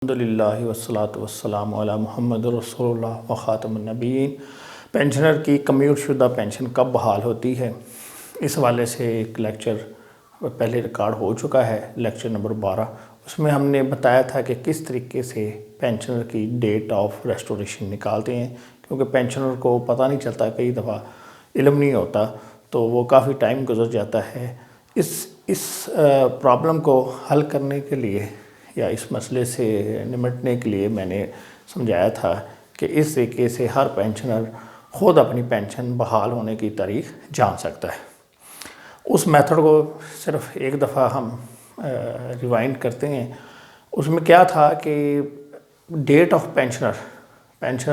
अल्हम्दुलिल्लाहि वस्सलातु वस्सलामु अला मुहम्मद रसूलुल्लाह व ख़ातमुन नबीय्यीन। पेंशनर की कम्यूट शुदा पेंशन कब बहाल होती है, इस हवाले से एक लेक्चर पहले रिकॉर्ड हो चुका है, लेक्चर नंबर 12। उसमें हमने बताया था कि किस तरीके से पेंशनर की डेट ऑफ रेस्टोरेशन निकालते हैं, क्योंकि पेंशनर को पता नहीं चलता, कई दफ़ा इल्म नहीं होता, तो वो काफ़ी टाइम गुजर जाता है। इस प्रॉब्लम को हल करने के लिए या इस मसले से निपटने के लिए मैंने समझाया था कि इस तरीके से हर पेंशनर ख़ुद अपनी पेंशन बहाल होने की तारीख जान सकता है। उस मेथड को सिर्फ एक दफ़ा हम रिवाइंड करते हैं। उसमें क्या था कि डेट ऑफ पेंशनर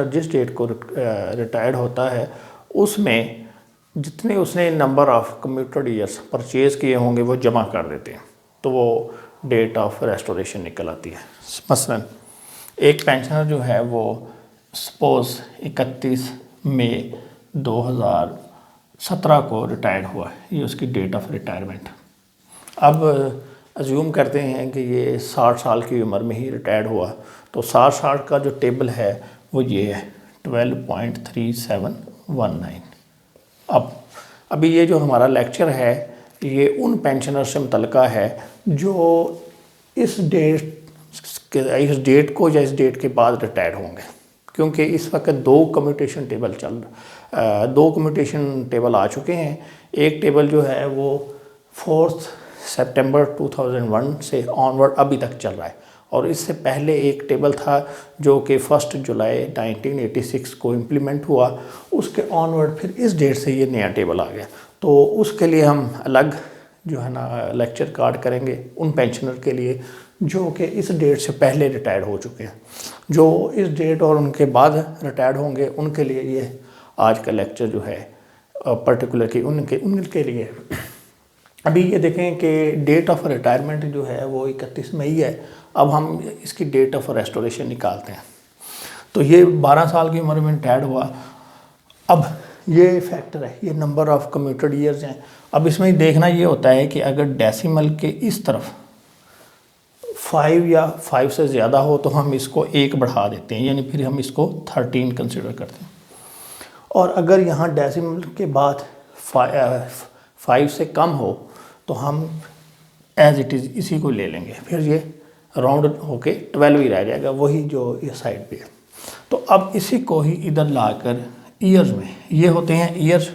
जिस डेट को रिटायर्ड होता है, उसमें जितने उसने number of commuted years purchase किए होंगे वो जमा कर देते हैं, तो वो डेट ऑफ रेस्टोरेशन निकल आती है। मसलन एक पेंशनर जो है वो सपोज़ 31 मई 2017 को रिटायर्ड हुआ है, ये उसकी डेट ऑफ रिटायरमेंट। अब अज्यूम करते हैं कि ये 60 साल की उम्र में ही रिटायर्ड हुआ, तो 60 साल का जो टेबल है वो ये है 12.3719। अब अभी ये जो हमारा लेक्चर है ये उन पेंशनर से मुतल्लिका है जो इस डेट को या इस डेट के बाद रिटायर्ड होंगे, क्योंकि इस वक्त दो कम्यूटेशन टेबल आ चुके हैं। एक टेबल जो है वो 4 सितंबर 2001 से ऑनवर्ड अभी तक चल रहा है, और इससे पहले एक टेबल था जो कि 1 जुलाई 1986 को इम्प्लीमेंट हुआ, उसके ऑनवर्ड फिर इस डेट से ये नया टेबल आ गया। तो उसके लिए हम अलग जो है ना लेक्चर कार्ड करेंगे उन पेंशनर के लिए जो कि इस डेट से पहले रिटायर्ड हो चुके हैं। जो इस डेट और उनके बाद रिटायर्ड होंगे उनके लिए ये आज का लेक्चर जो है पर्टिकुलर की उनके लिए। अभी ये देखें कि डेट ऑफ रिटायरमेंट जो है वो 31 मई है। अब हम इसकी डेट ऑफ रेस्टोरेशन निकालते हैं, तो ये 12 साल की उम्र में रिटायर्ड हुआ। अब ये फैक्टर है, ये नंबर ऑफ़ कम्यूटेड ईयर्स हैं। अब इसमें देखना ये होता है कि अगर डेसिमल के इस तरफ 5 या 5 से ज़्यादा हो तो हम इसको 1 बढ़ा देते हैं, यानी फिर हम इसको 13 कंसिडर करते हैं। और अगर यहाँ डेसिमल के बाद 5 से कम हो तो हम एज इट इज़ इसी को ले लेंगे, फिर ये राउंड होके 12 ही रह जाएगा, वही जो ये साइड पे है। तो अब इसी को ही इधर लाकर ईयर्स में, ये होते हैं ईयर्स,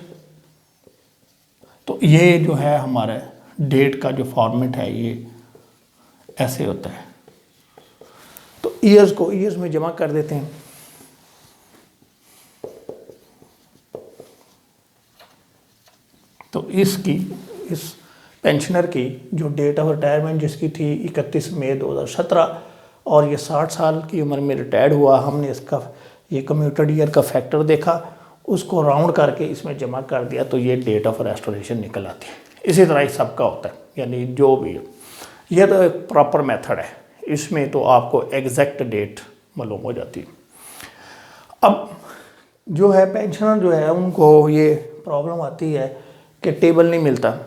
तो ये जो है हमारा डेट का जो फॉर्मेट है ये ऐसे होता है। तो ईयर्स को ईयर्स में जमा कर देते हैं। तो इस पेंशनर की जो डेट ऑफ रिटायरमेंट जिसकी थी 31 मई 2017 और ये 60 साल की उम्र में रिटायर्ड हुआ, हमने इसका ये कम्यूटेड ईयर का फैक्टर देखा, उसको राउंड करके इसमें जमा कर दिया, तो ये डेट ऑफ रेस्टोरेशन निकल आती है। इसी तरह इस सबका होता है, यानी जो भी ये तो एक प्रॉपर मेथड है, इसमें तो आपको एग्जैक्ट डेट मालूम हो जाती है। अब जो है पेंशनर जो है उनको ये प्रॉब्लम आती है कि टेबल नहीं मिलता,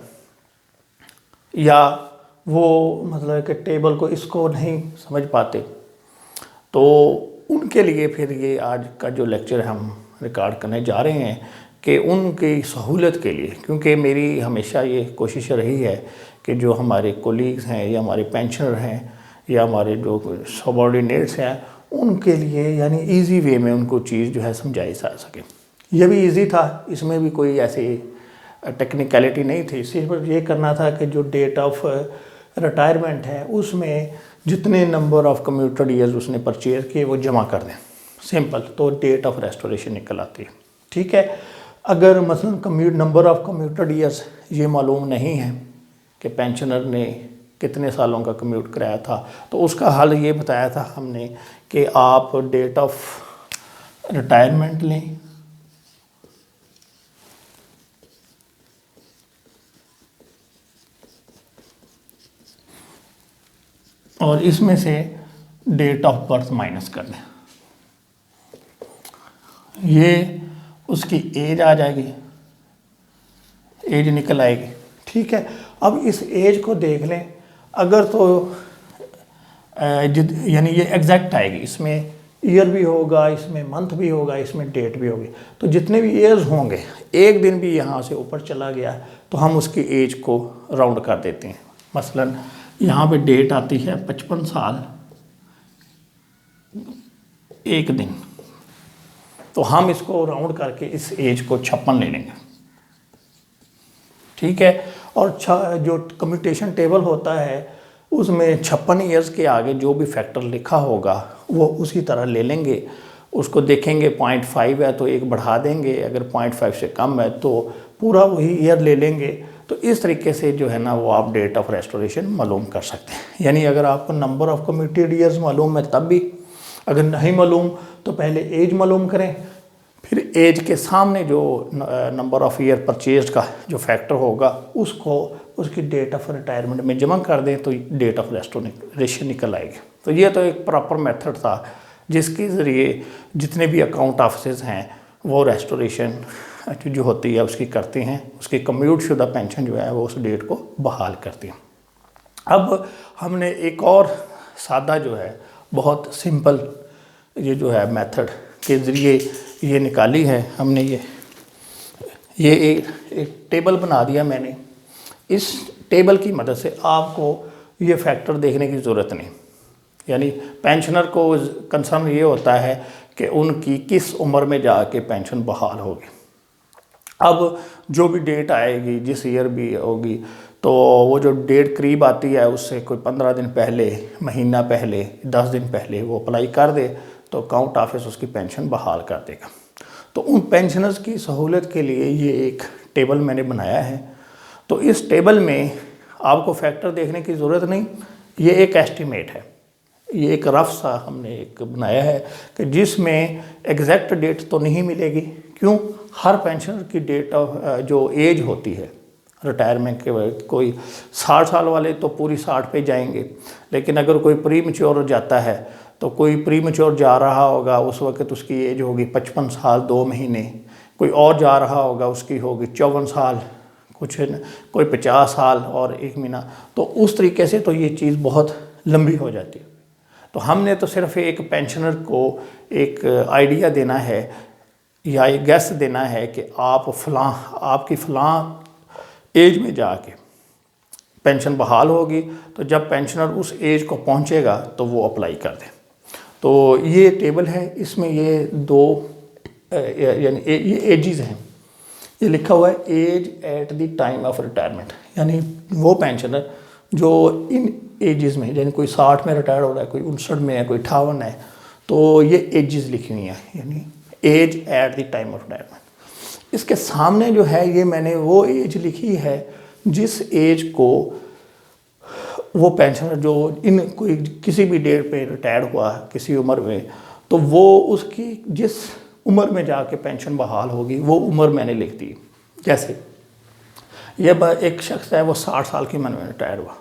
या वो मतलब कि टेबल को इसको नहीं समझ पाते, तो उनके लिए फिर ये आज का जो लेक्चर हम रिकॉर्ड करने जा रहे हैं कि उनकी सहूलत के लिए, क्योंकि मेरी हमेशा ये कोशिश रही है कि जो हमारे कोलीग्स हैं या हमारे पेंशनर हैं या हमारे जो सबऑर्डिनेट्स हैं उनके लिए यानी इजी वे में उनको चीज़ जो है समझाई जा सके। ये भी इजी था, इसमें भी कोई ऐसी टेक्निकलिटी नहीं थी, सिर्फ ये करना था कि जो डेट ऑफ रिटायरमेंट है उसमें जितने नंबर ऑफ़ कम्यूटेड ईयर्स उसने परचेज किए वो जमा कर दें, सिंपल, तो डेट ऑफ रेस्टोरेशन निकल आती है। ठीक है। अगर मसलन नंबर ऑफ़ कम्यूटेड ईयर्स ये मालूम नहीं है कि पेंशनर ने कितने सालों का कम्यूट कराया था, तो उसका हल ये बताया था हमने कि आप डेट ऑफ रिटायरमेंट लें, और इसमें से डेट ऑफ बर्थ माइनस कर दें, ये उसकी एज आ जाएगी, एज निकल आएगी। ठीक है। अब इस एज को देख लें, अगर तो यानी ये एग्जैक्ट आएगी, इसमें ईयर भी होगा, इसमें मंथ भी होगा, इसमें डेट भी होगी। तो जितने भी ईयर्स होंगे, एक दिन भी यहाँ से ऊपर चला गया तो हम उसकी एज को राउंड कर देते हैं। मसलन यहाँ पे डेट आती है 55 साल 1 दिन, तो हम इसको राउंड करके इस एज को 56 ले लेंगे, ठीक है। और जो कम्यूटेशन टेबल होता है उसमें 56 ईयर्स के आगे जो भी फैक्टर लिखा होगा वो उसी तरह ले लेंगे, उसको देखेंगे 0.5 है तो एक बढ़ा देंगे, अगर 0.5 से कम है तो पूरा वही ईयर ले लेंगे। तो इस तरीके से जो है ना वो आप डेट ऑफ रेस्टोरेशन मालूम कर सकते हैं। यानी अगर आपको नंबर ऑफ कम्यूटेड ईयर्स मालूम है तब भी, अगर नहीं मालूम तो पहले एज मालूम करें, फिर एज के सामने जो नंबर ऑफ ईयर परचेज का जो फैक्टर होगा उसको उसकी डेट ऑफ रिटायरमेंट में जमा कर दें तो डेट ऑफ रेस्टोरेशन निकल आएगी। तो ये तो एक प्रॉपर मेथड था जिसके ज़रिए जितने भी अकाउंट ऑफिस हैं वो रेस्टोरेशन जो होती है उसकी करते हैं, उसकी कम्यूट शुदा पेंशन जो है वो उस डेट को बहाल करती हैं। अब हमने एक और सादा जो है बहुत सिंपल ये जो है मेथड के ज़रिए ये निकाली है हमने, ये एक टेबल बना दिया मैंने। इस टेबल की मदद से आपको ये फैक्टर देखने की ज़रूरत नहीं, यानी पेंशनर को कंसर्न ये होता है कि उनकी किस उम्र में जाके पेंशन बहाल होगी। अब जो भी डेट आएगी, जिस ईयर भी होगी, तो वो जो डेट करीब आती है उससे कोई 15 दिन पहले, महीना पहले, 10 दिन पहले वो अप्लाई कर दे तो अकाउंट ऑफिस उसकी पेंशन बहाल कर देगा। तो उन पेंशनर्स की सहूलियत के लिए ये एक टेबल मैंने बनाया है। तो इस टेबल में आपको फैक्टर देखने की ज़रूरत नहीं, ये एक एस्टिमेट है, ये एक रफ सा हमने एक बनाया है कि जिसमें एग्जैक्ट डेट तो नहीं मिलेगी। क्यों? हर पेंशनर की डेट ऑफ जो एज होती है रिटायरमेंट के, कोई 60 साल वाले तो पूरी 60 पे जाएंगे, लेकिन अगर कोई प्री मैच्योर जाता है तो कोई प्री मैच्योर जा रहा होगा उस वक्त उसकी एज होगी 55 साल 2 महीने, कोई और जा रहा होगा उसकी होगी 54 साल, कोई 50 साल और 1 महीना। तो उस तरीके से तो ये चीज़ बहुत लंबी हो जाती है। तो हमने तो सिर्फ एक पेंशनर को एक आइडिया देना है या एक गेस देना है कि आपकी फ़लाँ एज में जाके पेंशन बहाल होगी, तो जब पेंशनर उस एज को पहुंचेगा तो वो अप्लाई कर दे। तो ये टेबल है, इसमें ये दो यानी ये एजेस हैं, ये लिखा हुआ है age at the time of retirement, यानी वो पेंशनर जो इन एजेस में, यानी कोई 60 में रिटायर हो रहा है, कोई 59 में है, कोई 58 है, तो ये एजेस लिखी हुई हैं, यानी age at the time of retirement. इसके सामने जो है ये मैंने वो एज लिखी है जिस एज को वो पेंशनर जो इन कोई किसी भी डेट पे रिटायर हुआ किसी उम्र में, तो वो उसकी जिस उम्र में जाके पेंशन बहाल होगी वो उम्र मैंने लिख दी। जैसे ये एक शख्स है वो 60 साल की उम्र में रिटायर हुआ,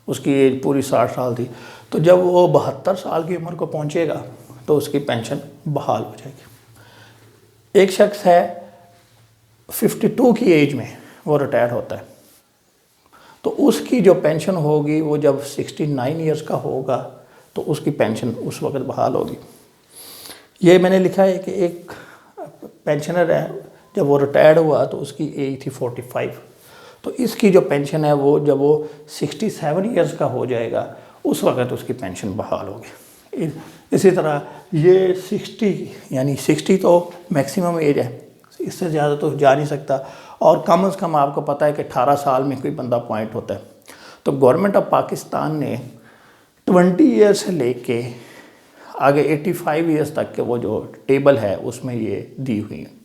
उसकी एज पूरी 60 साल थी, तो जब वो 72 साल की उम्र को पहुंचेगा तो उसकी पेंशन बहाल हो जाएगी। एक शख्स है 52 की एज में वो रिटायर होता है, तो उसकी जो पेंशन होगी वो जब 69 ईयर्स का होगा तो उसकी पेंशन उस वक्त बहाल होगी। ये मैंने लिखा है कि एक पेंशनर है जब वो रिटायर्ड हुआ तो उसकी एज थी 45, तो इसकी जो पेंशन है वो जब वो 67 ईयर्स का हो जाएगा उस वक्त उसकी पेंशन बहाल होगी। इसी तरह ये 60 यानी 60 तो मैक्सिमम एज है, इससे ज़्यादा तो जा नहीं सकता, और कम से कम आपको पता है कि 18 साल में कोई बंदा अपॉइंट होता है। तो गवर्नमेंट ऑफ पाकिस्तान ने 20 ईयर से लेके आगे 85 ईयर्स तक के वो जो टेबल है उसमें ये दी हुई है।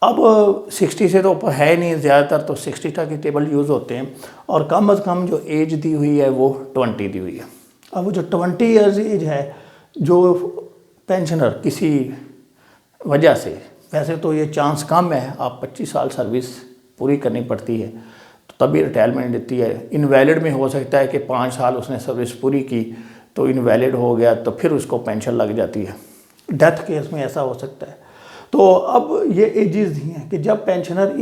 अब 60 से तो ऊपर है नहीं, ज़्यादातर तो 60 तक की टेबल यूज़ होते हैं, और कम से कम जो एज दी हुई है वो 20 दी हुई है। अब वो जो 20 ईयर्स एज है, जो पेंशनर किसी वजह से, वैसे तो ये चांस कम है, आप 25 साल सर्विस पूरी करनी पड़ती है तो तभी रिटायरमेंट देती है। इनवैलिड में हो सकता है कि 5 साल उसने सर्विस पूरी की तो इनवैलिड हो गया तो फिर उसको पेंशन लग जाती है, डेथ केस में ऐसा हो सकता है। तो अब ये एजेस दी हैं कि जब पेंशनर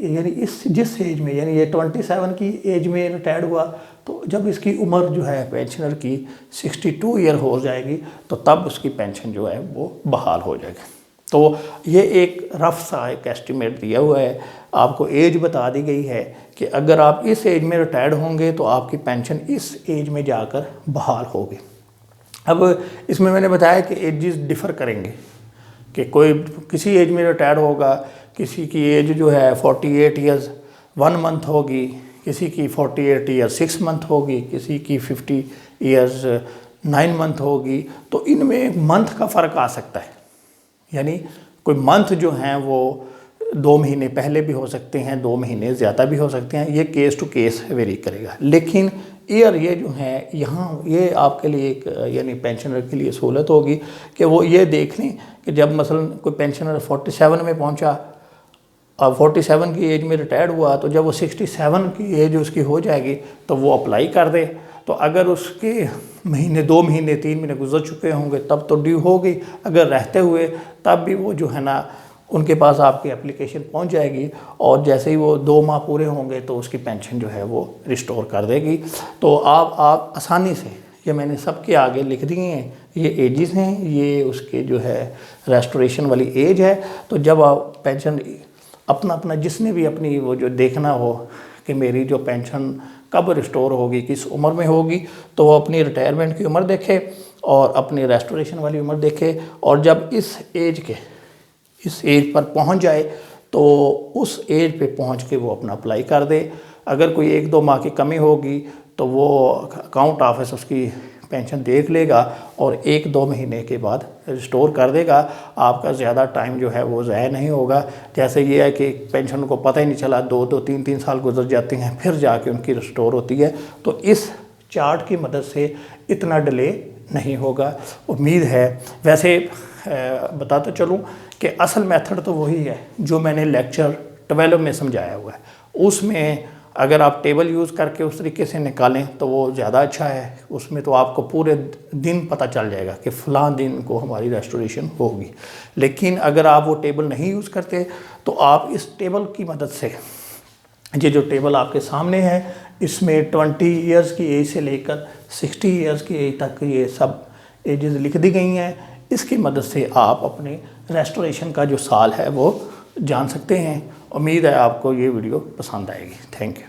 यानी जिस एज में, यानी ये 27 की एज में रिटायर्ड हुआ तो जब इसकी उम्र जो है पेंशनर की 62 ईयर हो जाएगी तो तब उसकी पेंशन जो है वो बहाल हो जाएगी। तो ये एक रफ सा एक एस्टिमेट दिया हुआ है, आपको एज बता दी गई है कि अगर आप इस एज में रिटायर्ड होंगे तो आपकी पेंशन इस एज में जाकर बहाल होगी। अब इसमें मैंने बताया कि एजेस डिफ़र करेंगे कि कोई किसी एज में रिटायर्ड होगा, किसी की एज जो है 48 ईयर्स 1 मंथ होगी, किसी की 48 ईयर्स 6 मंथ होगी, किसी की 50 ईयर्स 9 मंथ होगी। तो इनमें मंथ का फ़र्क आ सकता है, यानी कोई मंथ जो हैं वो 2 महीने पहले भी हो सकते हैं, 2 महीने ज़्यादा भी हो सकते हैं, ये केस टू केस वेरी करेगा। लेकिन ईयर ये जो है यहाँ ये आपके लिए एक यानी पेंशनर के लिए सहूलत होगी कि वो ये देख लें कि जब मसलन कोई पेंशनर 47 में पहुँचा और 47 की एज में रिटायर्ड हुआ, तो जब वो 67 की एज उसकी हो जाएगी तो वो अप्लाई कर दे। तो अगर उसके महीने 2 महीने 3 महीने गुजर चुके होंगे तब तो ड्यू होगी, अगर रहते हुए तब भी वो जो है ना उनके पास आपकी एप्लीकेशन पहुंच जाएगी और जैसे ही वो 2 माह पूरे होंगे तो उसकी पेंशन जो है वो रिस्टोर कर देगी। तो आप आसानी से, ये मैंने सबके आगे लिख दिए हैं, ये एजेस हैं, ये उसके जो है रेस्टोरेशन वाली एज है। तो जब आप पेंशन अपना अपना जिसने भी अपनी वो जो देखना हो कि मेरी जो पेंशन कब रिस्टोर होगी, किस उम्र में होगी, तो वो अपनी रिटायरमेंट की उम्र देखे और अपनी रेस्टोरेशन वाली उम्र देखे और जब इस एज पर पहुंच जाए तो उस एज पे पहुंच के वो अपना अप्लाई कर दे। अगर कोई 1-2 माह की कमी होगी तो वो अकाउंट ऑफिस उसकी पेंशन देख लेगा और 1-2 महीने के बाद रिस्टोर कर देगा। आपका ज़्यादा टाइम जो है वो ज़ाया नहीं होगा। जैसे ये है कि पेंशन को पता ही नहीं चला, 2-2 3-3 साल गुजर जाते हैं फिर जाके उनकी रिस्टोर होती है। तो इस चार्ट की मदद से इतना डिले नहीं होगा, उम्मीद है। वैसे बताते चलूँ कि असल मेथड तो वही है जो मैंने लेक्चर 12 में समझाया हुआ है। उसमें अगर आप टेबल यूज़ करके उस तरीके से निकालें तो वो ज़्यादा अच्छा है। उसमें तो आपको पूरे दिन पता चल जाएगा कि फ़लाँ दिन को हमारी रेस्टोरेशन होगी। लेकिन अगर आप वो टेबल नहीं यूज़ करते तो आप इस टेबल की मदद से, ये जो टेबल आपके सामने है इसमें 20 ईयर्स की एज से लेकर 60 ईयर्स की एज तक ये सब एजेस लिख दी गई हैं। इसकी मदद से आप अपने रेस्टोरेशन का जो साल है वो जान सकते हैं। उम्मीद है आपको ये वीडियो पसंद आएगी। Thank you.